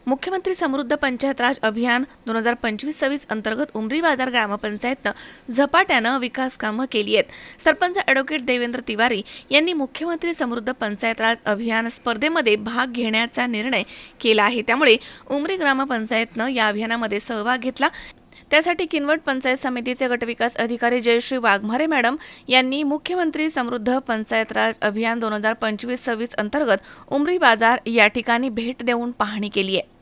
मुख्यमंत्री समृद्ध पंचायत राज अभियान 2025-26 अंतर्गत उमरी बाजार ग्रामपंचायतनं झपाट्यानं विकास कामं केली आहेत। सरपंच ॲडव्होकेट देवेंद्र तिवारी यांनी मुख्यमंत्री समृद्ध पंचायत राज अभियान स्पर्धेमध्ये भाग घेण्याचा निर्णय केला आहे। त्यामुळे उमरी ग्रामपंचायतनं या अभियानामध्ये सहभाग घेतला। त्यासाठी किनवट पंचायत समितीचे गटविकास अधिकारी जयश्री वाघमारे मॅडम यांनी मुख्यमंत्री समृद्ध पंचायत राज अभियान 2025-26 अंतर्गत उमरी बाजार या ठिकाणी भेट देऊन पाहणी केली आहे।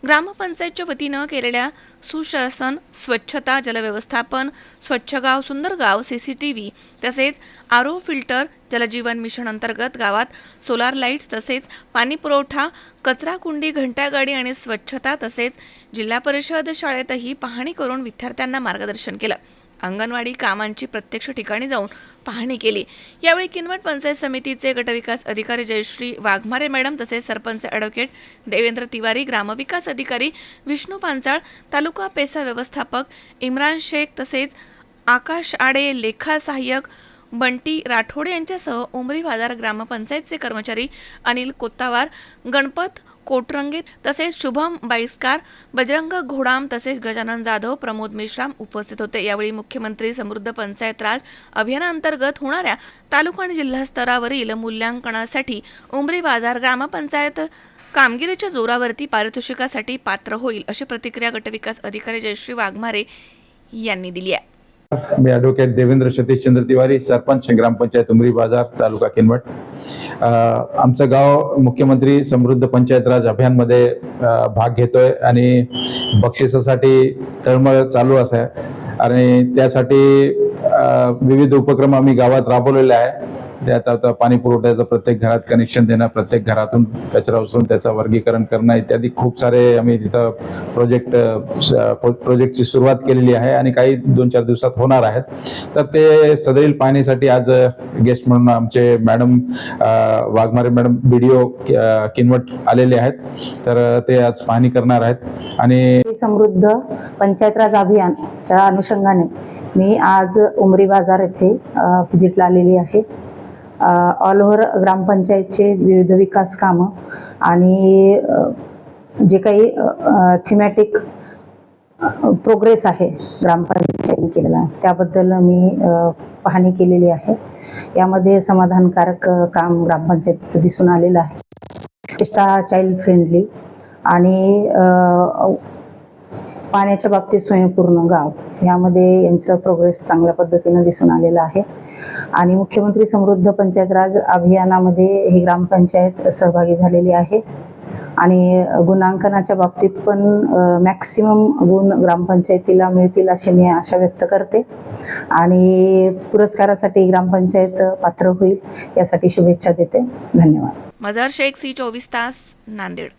ग्रामपंचायतच्या वतीनं केलेल्या सुशासन, स्वच्छता, जलव्यवस्थापन, स्वच्छ गाव सुंदर गाव, CCTV तसेच आरो फिल्टर, जलजीवन मिशन अंतर्गत गावात सोलार लाईट्स तसेच पाणी पुरवठा, कचरा कुंडी, घंटागाडी आणि स्वच्छता तसेच जिल्हा परिषद शाळेतही पाहणी करून विद्यार्थ्यांना मार्गदर्शन केलं। अंगणवाडी कामांची प्रत्यक्ष ठिकाणी जाऊन पाहणी केली। यावेळी किनवट पंचायत समितीचे गटविकास अधिकारी जयश्री वाघमारे मॅडम तसेच सरपंच ॲडव्होकेट देवेंद्र तिवारी, ग्रामविकास अधिकारी विष्णू पांचाळ, तालुका पेसा व्यवस्थापक इम्रान शेख तसेच आकाश आडे, लेखा सहाय्यक बंटी राठोडे यांच्यासह उमरी बाजार ग्रामपंचायतचे कर्मचारी अनिल कोत्तावार, गणपत कोटरंगे तसेच शुभम बाईस्कार, बजरंग घोडाम तसेच गजानन जाधव, प्रमोद मेश्राम उपस्थित होते। यावेळी मुख्यमंत्री समृद्ध पंचायत राज अभियानांतर्गत होणाऱ्या तालुका आणि जिल्हा स्तरावरील मूल्यांकनासाठी उमरी बाजार ग्रामपंचायत कामगिरीच्या जोरावरती पारितोषिकासाठी पात्र होईल, अशी प्रतिक्रिया गटविकास अधिकारी जयश्री वाघमारे यांनी दिली आहे। मी ॲडव्होकेट देवेंद्र सतीशचंद्र तिवारी, सरपंच ग्रामपंचायत उमरी बाजार, तालुका किनवट। आमचं गाव मुख्यमंत्री समृद्ध पंचायत राज अभियानमध्ये भाग घेतोय आणि बक्षिसासाठी तळमळ चालू आहे आणि त्यासाठी विविध उपक्रम आम्ही गावात राबवलेले आहे। त्यात आता पाणी पुरवठ्याचं प्रत्येक घरात कनेक्शन देणं, प्रत्येक घरातून कचरा उचलून त्याचं वर्गीकरण करणं इत्यादी खूप सारे आम्ही तिथं प्रोजेक्टची सुरुवात केलेली आहे आणि काही 2-4 दिवसात होणार आहेत। तर ते सदैल पाहणीसाठी आज गेस्ट म्हणून आमचे madam Waghmare madam BDO Kinwat आलेले आहेत, तर ते आज पाहणी करणार आहेत। आणि समृद्ध पंचायत राज अभियानच्या अनुषंगाने मी आज उमरी बाजार येथे व्हिजिटला आलेली आहे। ऑल ओव्हर ग्रामपंचायतचे विविध विकास कामं आणि जे काही थीमॅटिक प्रोग्रेस आहे ग्रामपंचायतीने केलेला त्याबद्दल मी पाहणी केलेली आहे। यामध्ये समाधानकारक काम ग्रामपंचायतीचं दिसून आलेलं आहे। विशेषतः चाइल्ड फ्रेंडली आणि पाण्याच्या बाबतीत स्वयंपूर्ण गाव यामध्ये यांचं प्रोग्रेस चांगल्या पद्धतीने दिसून आलेलं आहे। आणि मुख्यमंत्री समृद्ध पंचायत राज अभियानामध्ये ही ग्रामपंचायत सहभागी झालेली आहे आणि गुणांकनाच्या बाबतीत पण मॅक्सिमम गुण ग्रामपंचायतीला मिळतील अशी मी आशा व्यक्त करते आणि पुरस्कारासाठी ग्रामपंचायत पात्र होईल यासाठी शुभेच्छा देते। धन्यवाद। मजार शेख, C24 तास, नांदेड।